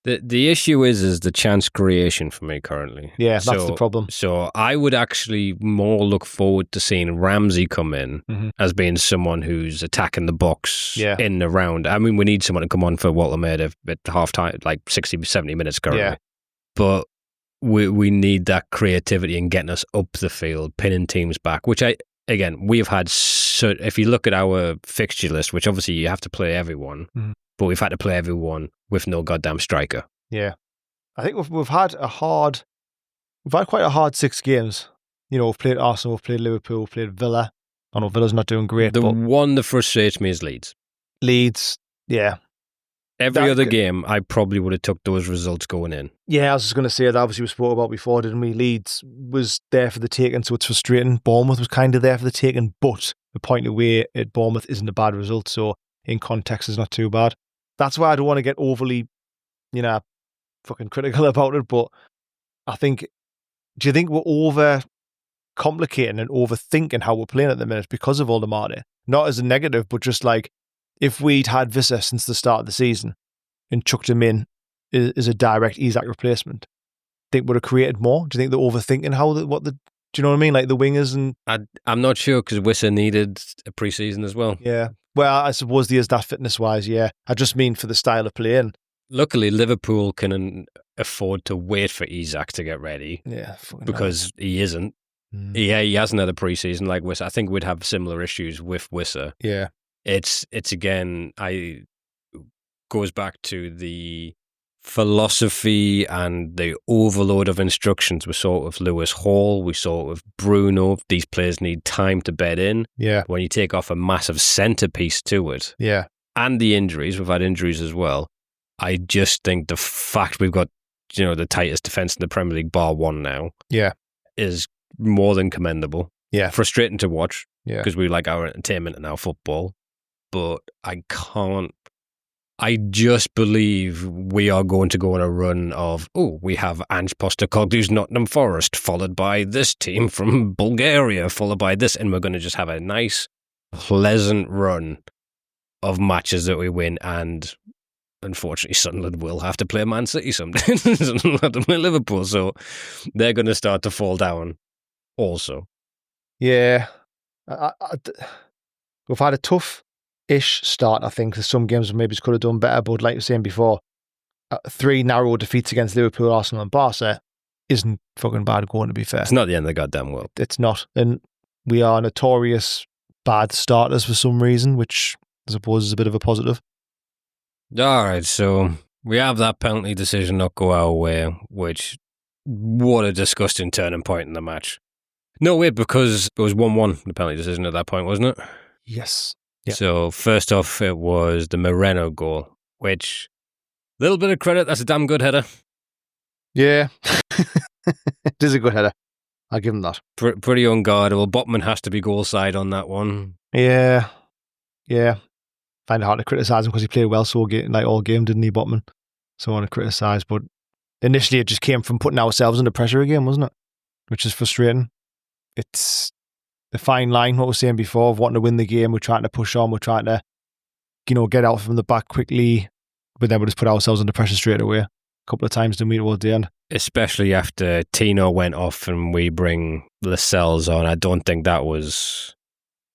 The issue is the chance creation for me currently. Yeah, that's the problem. So I would actually more look forward to seeing Ramsey come in as being someone who's attacking the box in and around. I mean, we need someone to come on for Walter Maida at half time, like 60, 70 minutes currently. Yeah. But we need that creativity and getting us up the field, pinning teams back, which we've had, if you look at our fixture list, which obviously you have to play everyone, but we've had to play everyone with no goddamn striker. Yeah. I think we've had quite a hard 6 games. You know, we've played Arsenal, we've played Liverpool, we've played Villa. I know Villa's not doing great. The one that frustrates me is Leeds. Leeds, yeah. Every other game, I probably would have took those results going in. Yeah, I was just going to say that obviously we spoke about before, didn't we? Leeds was there for the taking, so it's frustrating. Bournemouth was kind of there for the taking, but the point away at Bournemouth isn't a bad result, so in context, it's not too bad. That's why I don't want to get overly, fucking critical about it, but I think, do you think we're over complicating and overthinking how we're playing at the minute because of Oldemade? Not as a negative, but just like, if we'd had Visser since the start of the season and chucked him in as a direct Isak replacement, think would have created more? Do you think they're overthinking do you know what I mean? Like the wingers and... I'm not sure because Visser needed a pre-season as well. Yeah. Well, I suppose he is that fitness-wise, yeah. I just mean for the style of play. And luckily, Liverpool can afford to wait for Isak to get ready. Yeah. Because he isn't. He hasn't had a pre-season like Visser. I think we'd have similar issues with Visser. Yeah. It's again, goes back to the philosophy and the overload of instructions we saw with Lewis Hall, we saw with Bruno. These players need time to bed in. Yeah. When you take off a massive centerpiece to it. Yeah. And the injuries, we've had injuries as well. I just think the fact we've got, the tightest defense in the Premier League, bar one now, is more than commendable. Yeah. Frustrating to watch. Yeah. Because we like our entertainment and our football. But I just believe we are going to go on a run of, we have Ange Postecoglou's Nottingham Forest, followed by this team from Bulgaria, followed by this, and we're going to just have a nice, pleasant run of matches that we win, and unfortunately Sunderland will have to play Man City someday. Sunderland have to play Liverpool, so they're going to start to fall down also. Yeah. We've had a tough-ish start, I think. There's some games maybe could have done better, but like you were saying before, 3 narrow defeats against Liverpool, Arsenal and Barca isn't fucking bad going, to be fair. It's not the end of the goddamn world. It's not. And we are notorious bad starters for some reason, which I suppose is a bit of a positive. All right, so we have that penalty decision not go our way, which, what a disgusting turning point in the match. No, wait, because it was 1-1, the penalty decision at that point, wasn't it? Yes. Yeah. So first off, it was the Moreno goal, which, little bit of credit, that's a damn good header. Yeah. It is a good header. I'll give him that. Pretty unguardable. Botman has to be goal side on that one. Yeah. Yeah. Find it hard to criticise him because he played well all game, didn't he, Botman? So I want to criticise, but initially it just came from putting ourselves under pressure again, wasn't it? Which is frustrating. It's the fine line, what we were saying before, of wanting to win the game. We're trying to push on. We're trying to, get out from the back quickly, but then we just put ourselves under pressure straight away. A couple of times, didn't we, towards the end? Especially after Tino went off and we bring Lascelles on. I don't think that was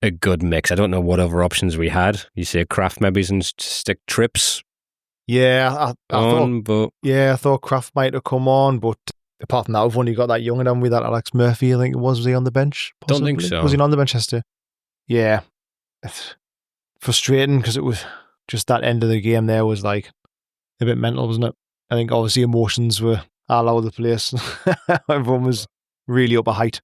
a good mix. I don't know what other options we had. You say Kraft maybe and stick Trips. Yeah, I thought Kraft might have come on, but apart from that, we've only got that young and with that Alex Murphy, I think it was he on the bench? Possibly? Don't think so. Was he on the bench yesterday? Yeah. It's frustrating because it was just that end of the game there was like a bit mental, wasn't it? I think obviously emotions were all over the place. Everyone was really up a height.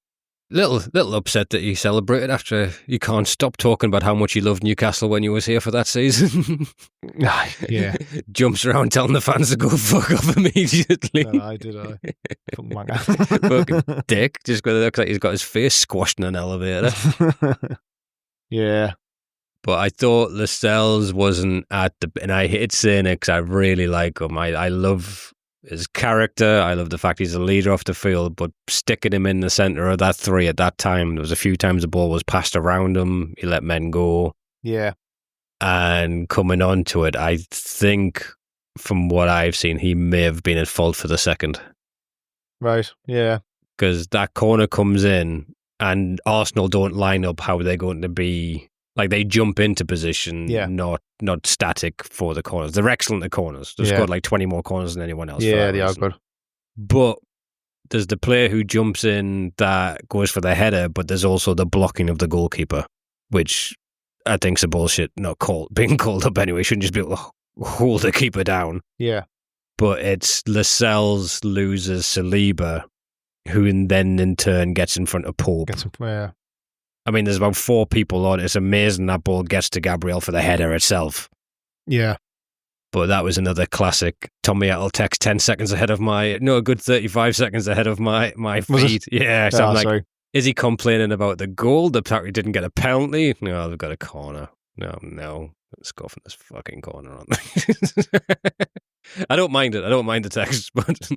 Little upset that he celebrated after you can't stop talking about how much he loved Newcastle when you was here for that season. Yeah. Jumps around telling the fans to go fuck off immediately. I did. Fucking dick. Just because it looks like he's got his face squashed in an elevator. Yeah. But I thought Lascelles wasn't and I hate saying it because I really like him. I love his character. I love the fact he's a leader off the field, but sticking him in the centre of that three at that time, there was a few times the ball was passed around him. He let men go. Yeah. And coming on to it, I think from what I've seen, he may have been at fault for the second. Right, yeah. Because that corner comes in and Arsenal don't line up how they're going to be. Like, they jump into position, not static for the corners. They're excellent at corners. They've scored like 20 more corners than anyone else. Yeah, they are good. But there's the player who jumps in that goes for the header, but there's also the blocking of the goalkeeper, which I think's a bullshit not being called up anyway. Shouldn't just be able to hold the keeper down. Yeah. But it's Lascelles loses Saliba, who then in turn gets in front of Pope. Yeah. I mean, there's about 4 people on it. It's amazing that ball gets to Gabriel for the header itself. Yeah. But that was another classic. Tommy Attle text 10 seconds ahead of a good 35 seconds ahead of my feed. Yeah, so I'm like, sorry. Is he complaining about the goal? The fact he didn't get a penalty? No, they've got a corner. No. Let's go from this fucking corner on. I don't mind it. I don't mind the text, but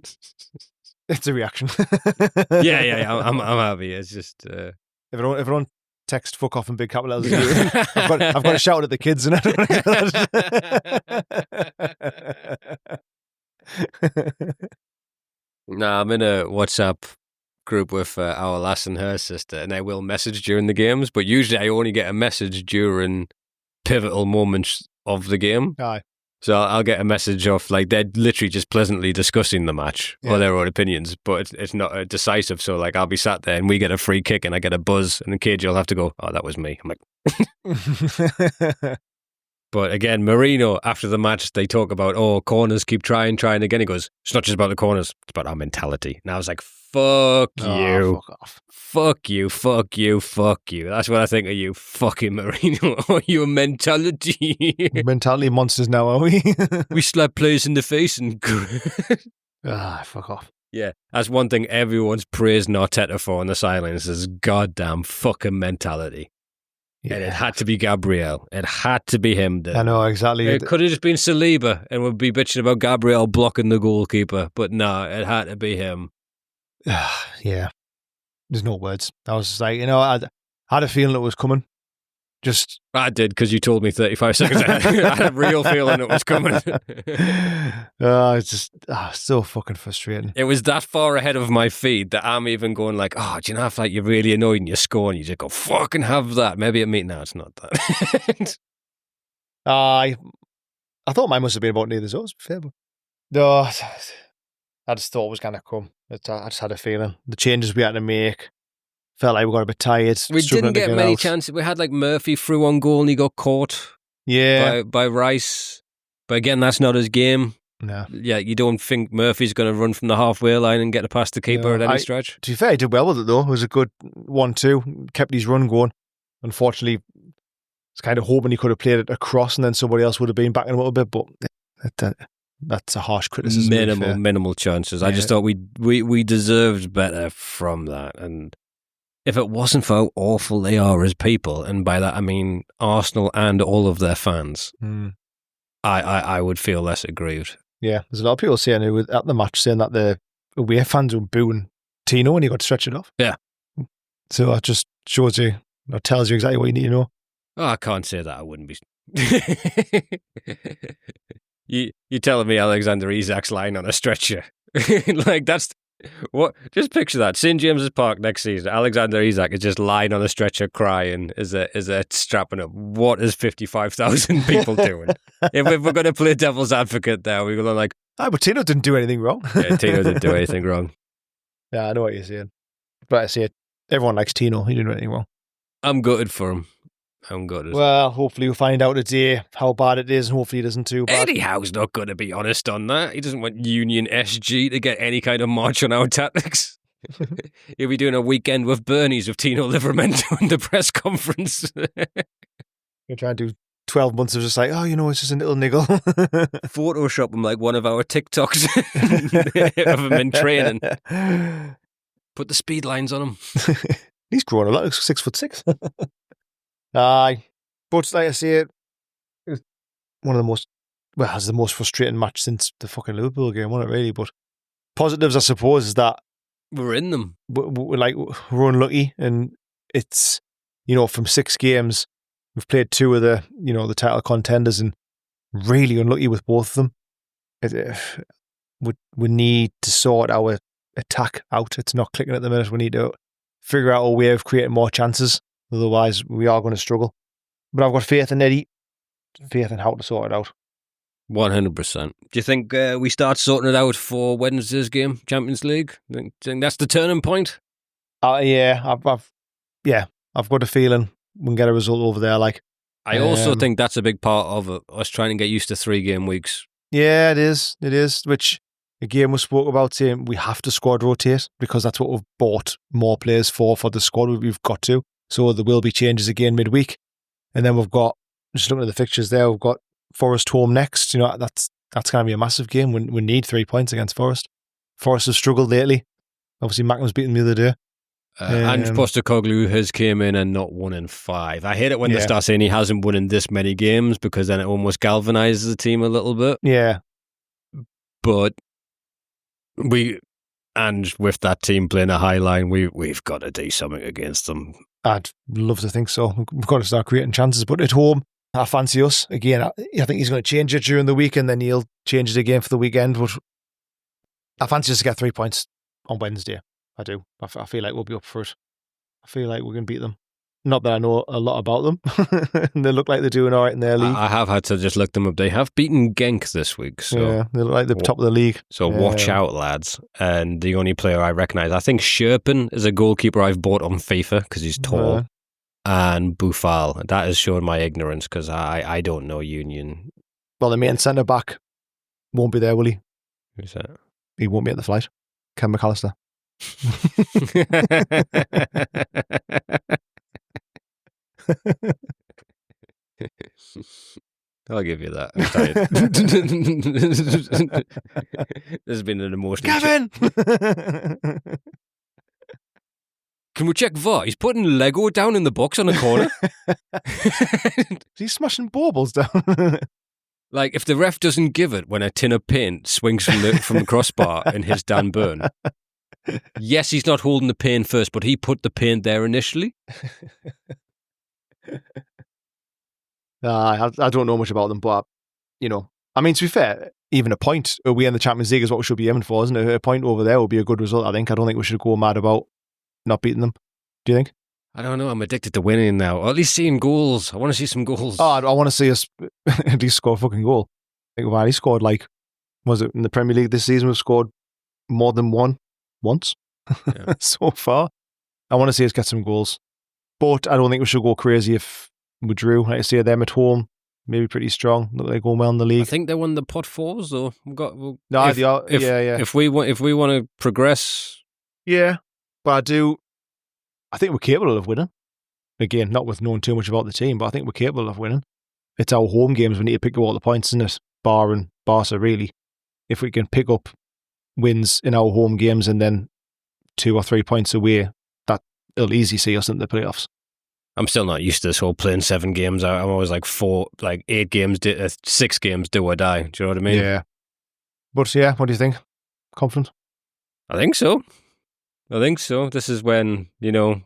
it's a reaction. yeah. I'm happy. It's just everyone text "fuck off" in big capital letters. I've got to shout at the kids and Nah, I'm in a WhatsApp group with our lass and her sister, and I will message during the games, but usually I only get a message during pivotal moments of the game. Aye. So I'll get a message of, like, they're literally just pleasantly discussing the match or their own opinions, but it's not decisive. So, like, I'll be sat there and we get a free kick and I get a buzz, and then KJ will have to go, "Oh, that was me." I'm like, But again, Mourinho, after the match, they talk about, corners, keep trying again. He goes, "It's not just about the corners, it's about our mentality." And I was like, fuck you. Fuck off. Fuck you. That's what I think of you, fucking Mourinho. Your mentality. Mentality monsters now, are we? We slap players in the face and... fuck off. Yeah, that's one thing everyone's praising Arteta for on the sidelines, is goddamn fucking mentality. Yeah. And it had to be Gabriel. It had to be him. I know, exactly. It could have just been Saliba and we'd be bitching about Gabriel blocking the goalkeeper. But no, it had to be him. Yeah. There's no words. I was just like, I had a feeling it was coming. I did, because you told me 35 seconds ahead. I had a real feeling it was coming. It's just so fucking frustrating. It was that far ahead of my feed that I'm even going like, do you know if like you're really annoyed and you score and you just go, fucking have that. Maybe at me, no, it's not that. I thought mine must have been about neither of those, fair, but no, I just thought it was going to come. I just had a feeling. The changes we had to make, felt like we got a bit tired. We didn't get many chances. We had like Murphy through on goal and he got caught by Rice. But again, that's not his game. No. Yeah, you don't think Murphy's going to run from the halfway line and get it past the keeper at any stretch? To be fair, he did well with it though. It was a good 1-2. Kept his run going. Unfortunately, I was kind of hoping he could have played it across and then somebody else would have been backing him a little bit, but that's a harsh criticism. Minimal chances. Yeah. I just thought we deserved better from that. And if it wasn't for how awful they are as people, and by that I mean Arsenal and all of their fans, I would feel less aggrieved. Yeah, there's a lot of people saying who were at the match saying that the away fans were booing Tino when he got stretched off. Yeah. So that just shows you, tells you exactly what you need to know. Oh, I can't say that. I wouldn't be. You're telling me Alexander Isak's lying on a stretcher? Like, that's what? Just picture that. St James's Park next season. Alexander Isak is just lying on a stretcher crying. Is it strapping up? What is 55,000 people doing? if we're going to play devil's advocate there, we're going to like. But Tino didn't do anything wrong. Yeah, Tino didn't do anything wrong. Yeah, I know what you're saying. But I say it. Everyone likes Tino. He didn't do anything wrong. I'm gutted for him. I'm gutted. Well, hopefully we'll find out today how bad it is, and hopefully it isn't too bad. Eddie Howe's not going to be honest on that. He doesn't want Union SG to get any kind of march on our tactics. He'll be doing a weekend with Bernie's with Tino Livermento in the press conference. You're trying to do 12 months of just like, it's just a little niggle. Photoshop him like one of our TikToks of him in training. Put the speed lines on him. He's grown a lot. He's 6'6". Aye. But like I say, it was one of the most well, it's the most frustrating match since the fucking Liverpool game, wasn't it, really? But positives, I suppose, is that we're in them. We're unlucky, and it's, from 6 games, we've played 2 of the title contenders, and really unlucky with both of them. We need to sort our attack out. It's not clicking at the minute. We need to figure out a way of creating more chances. Otherwise, we are going to struggle. But I've got faith in Eddie, faith in how to sort it out. 100%. Do you think we start sorting it out for Wednesday's game, Champions League? Do you think that's the turning point? Yeah, I've got a feeling we can get a result over there. I also think that's a big part of it, us trying to get used to 3 game weeks. Yeah, it is. Which, again, we spoke about saying we have to squad rotate because that's what we've bought more players for the squad. We've got to. So there will be changes again midweek. And then we've got, just looking at the fixtures there, we've got Forest home next. That's going to be a massive game. We need 3 points against Forest. Forest have struggled lately. Obviously, Mackham's beaten the other day. Ange Postecoglou has came in and not won in 5. I hate it when they start saying he hasn't won in this many games because then it almost galvanises the team a little bit. Yeah. But and with that team playing a high line, we've got to do something against them. I'd love to think so. We've got to start creating chances. But at home, I fancy us. Again, I think he's going to change it during the week and then he'll change it again for the weekend. But I fancy us to get 3 points on Wednesday. I do. I feel like we'll be up for it. I feel like we can beat them. Not that I know a lot about them. They look like they're doing all right in their league. I have had to just look them up. They have beaten Genk this week. So yeah, they look like the top of the league. So watch out, lads. And the only player I recognise, I think Sherpen is a goalkeeper I've bought on FIFA because he's tall. And Boufal. That has shown my ignorance because I don't know Union. Well, the main centre-back won't be there, will he? Who's that? He won't be at the flight. Ken McAllister. I'll give you that. This has been an emotional. Kevin! Can we check VAR? He's putting Lego down in the box on the corner. He's smashing baubles down. Like, if the ref doesn't give it when a tin of paint swings from the crossbar in his Dan Burn, yes, he's not holding the paint first, but he put the paint there initially. I don't know much about them, but, I mean, to be fair, even a point away in the Champions League is what we should be aiming for, isn't it? A point over there would be a good result, I think. I don't think we should go mad about not beating them. Do you think? I don't know. I'm addicted to winning now. Or at least seeing goals. I want to see some goals. Oh, I want to see us at least score a fucking goal. I think we've already scored, was it in the Premier League this season, we've scored more than once so far. I want to see us get some goals. But I don't think we should go crazy if we drew. Like I say, them at home, maybe pretty strong. Look like they're going well in the league. I think they won the pot 4s, though. If we want to progress. Yeah, but I think we're capable of winning. Again, not with knowing too much about the team, but I think we're capable of winning. It's our home games. We need to pick up all the points, isn't it? Bar and Barca, really. If we can pick up wins in our home games and then 2 or 3 points away, it'll easily see us in the playoffs. I'm still not used to this whole playing 7 games. I'm always 8 games, 6 games, do or die. Do you know what I mean? Yeah. But yeah, what do you think? Confident? I think so. This is when,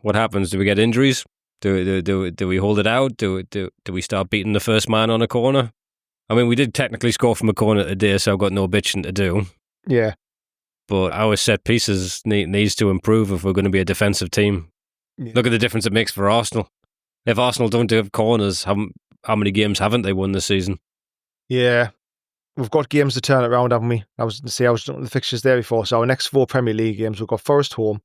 what happens? Do we get injuries? Do we hold it out? Do we start beating the first man on a corner? I mean, we did technically score from a corner today, so I've got no bitching to do. Yeah. But our set pieces needs to improve if we're going to be a defensive team. Yeah. Look at the difference it makes for Arsenal. If Arsenal don't have corners, how many games haven't they won this season? Yeah. We've got games to turn it around, haven't we? I was looking at the fixtures there before. So our next 4 Premier League games, we've got Forest home,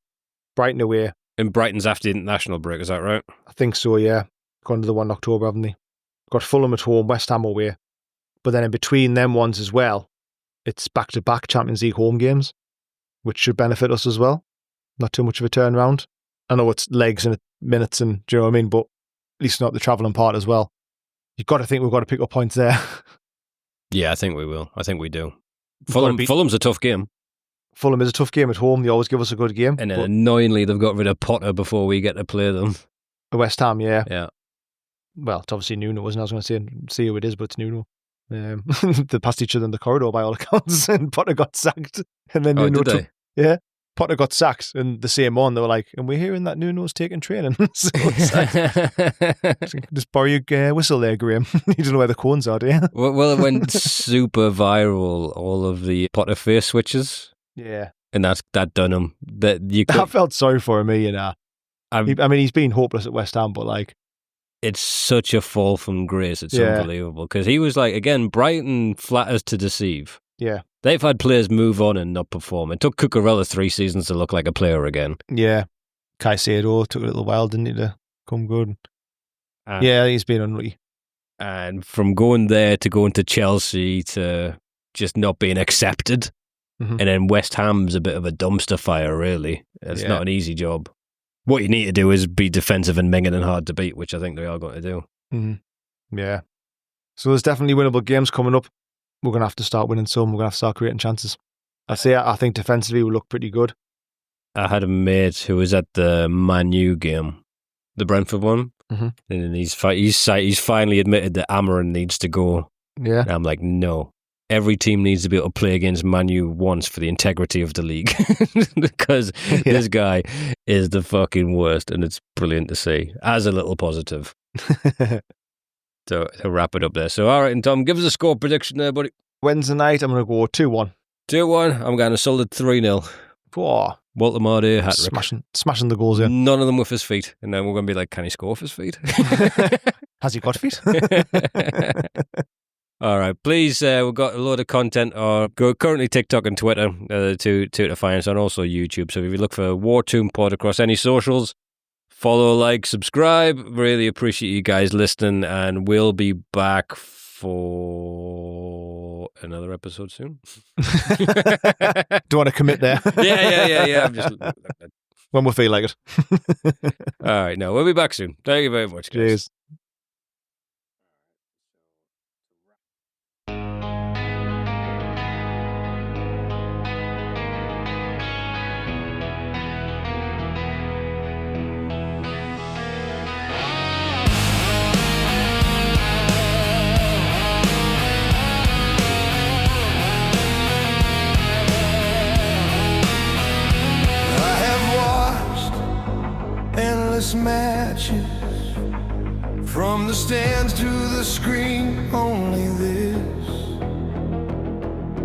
Brighton away. And Brighton's after the international break, is that right? I think so, yeah. Gone to the 1 October, haven't they? Got Fulham at home, West Ham away. But then in between them ones as well, it's back-to-back Champions League home games, which should benefit us as well. Not too much of a turnaround. I know it's legs and minutes and, do you know what I mean? But at least not the travelling part as well. You've got to think we've got to pick up points there. Yeah, I think we will. I think we do. Fulham's a tough game. Fulham is a tough game at home. They always give us a good game. And then annoyingly, they've got rid of Potter before we get to play them. West Ham, yeah. Yeah. Well, it's obviously Nuno, wasn't it? I was going to see who it is, but it's Nuno. They passed each other in the corridor by all accounts, and Potter got sacked. And then did they? Yeah, Potter got sacked, and the same one, they were like, and we're hearing that Nuno's taking training. So just borrow your whistle there, Graham. You don't know where the cones are, do you? Well, it went super viral, all of the Potter face switches. Yeah. And that done him. I felt sorry for him, you know. I mean, he's been hopeless at West Ham, but like... It's such a fall from grace. It's unbelievable. Because he was like, again, Brighton flatters to deceive. Yeah. They've had players move on and not perform. It took Cucurella 3 seasons to look like a player again. Yeah. Caicedo took a little while, didn't he, to come good. Yeah, he's been unlucky. And from going there to going to Chelsea to just not being accepted. Mm-hmm. And then West Ham's a bit of a dumpster fire, really. It's not an easy job. What you need to do is be defensive and minging and hard to beat, which I think they are going to do. Mm-hmm. Yeah. So there's definitely winnable games coming up. We're going to have to start winning some. We're going to have to start creating chances. I think defensively we look pretty good. I had a mate who was at the Man U game, the Brentford one, and he's finally admitted that Amarin needs to go. Yeah. And I'm like, no. Every team needs to be able to play against Man U once for the integrity of the league. Because this guy is the fucking worst, and it's brilliant to see, as a little positive. to wrap it up there. So, all right, and Tom, give us a score prediction there, buddy. Wednesday night, I'm going to go 2-1. 2-1. I'm going to solid 3-0. Whoa. Walter Mardy hat-trick. Smashing the goals in. None of them with his feet. And then we're going to be like, can he score with his feet? Has he got feet? All right, please, we've got a load of content currently TikTok and Twitter to find us, and also YouTube. So if you look for War Tomb Pod across any socials, follow, like, subscribe. Really appreciate you guys listening, and we'll be back for another episode soon. Do you want to commit there? Yeah. I'm just when we feel like it. All right, no, we'll be back soon. Thank you very much, guys. Cheers. Matches from the stands to the screen, only this.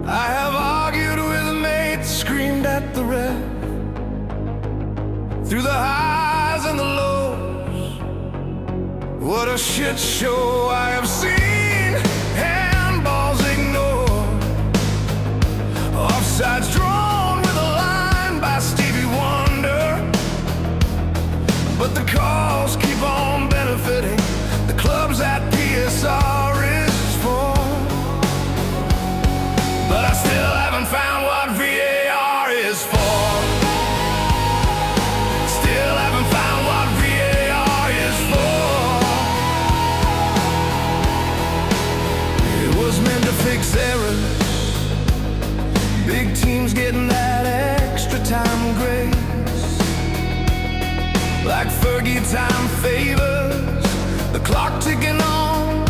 I have argued with mates, screamed at the ref, through the highs and the lows. What a shit show I have seen. Handballs ignored, offsides drawn with a line by Stevie Wonder. But the calls keep on benefiting the clubs that PSR is for. But I still haven't found what VAR is for. Still haven't found what VAR is for. It was meant to fix errors. Big teams getting that extra time grace. Like Fergie time favors, the clock ticking on.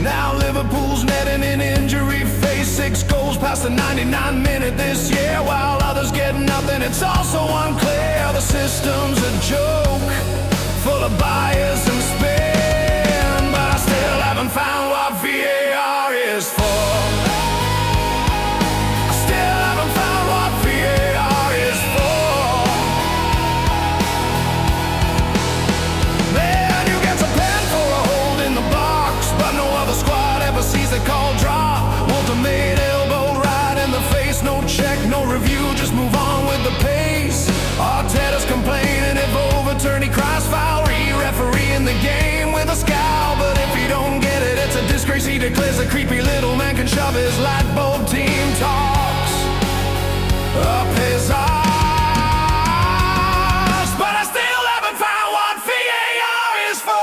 Now Liverpool's netting an injury phase. 6 goals past the 99th minute this year, while others get nothing. It's also unclear the system's a joke, full of bias and spin. But I still haven't found what VAR is for. Call draw, Walter made elbow right in the face. No check, no review, just move on with the pace. Arteta's complaining if overturned, he cries foul. Referee in the game with a scowl. But if he don't get it, it's a disgrace. He declares the creepy little man can shove his light bulb. Team talks up his arse. But I still haven't found what VAR is for.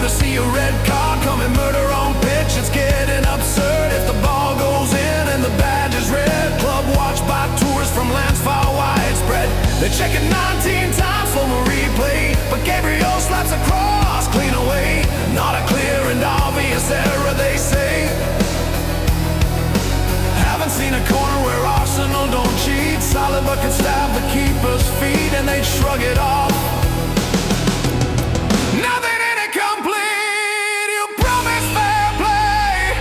See a red card coming, murder on pitch. It's getting absurd if the ball goes in and the badge is red. Club watch They check it 19 times for a replay, but Gabriel slaps a cross clean away. Not a clear and obvious error, they say. Haven't seen a corner where Arsenal don't cheat. Solid but can stab the keeper's feet, and they'd shrug it off. Nothing in it complete. You promise fair play,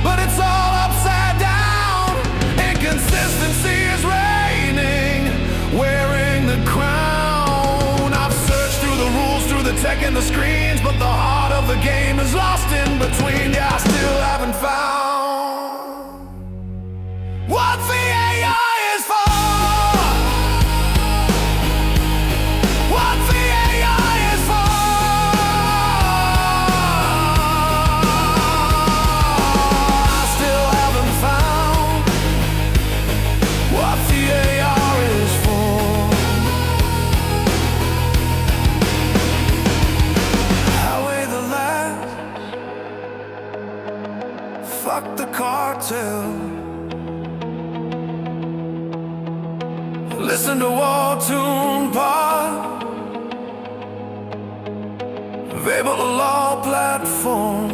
but it's all upside down. Inconsistency is reigning, wearing the crown. I've searched through the rules, through the tech and the screens, but the heart of the game is lost in between. Yeah, I still haven't found what VAR is for. What VAR is for. I still haven't found what VAR is for. Highway the last. Fuck the cartel. Listen to War Tune Pod, available on all platforms.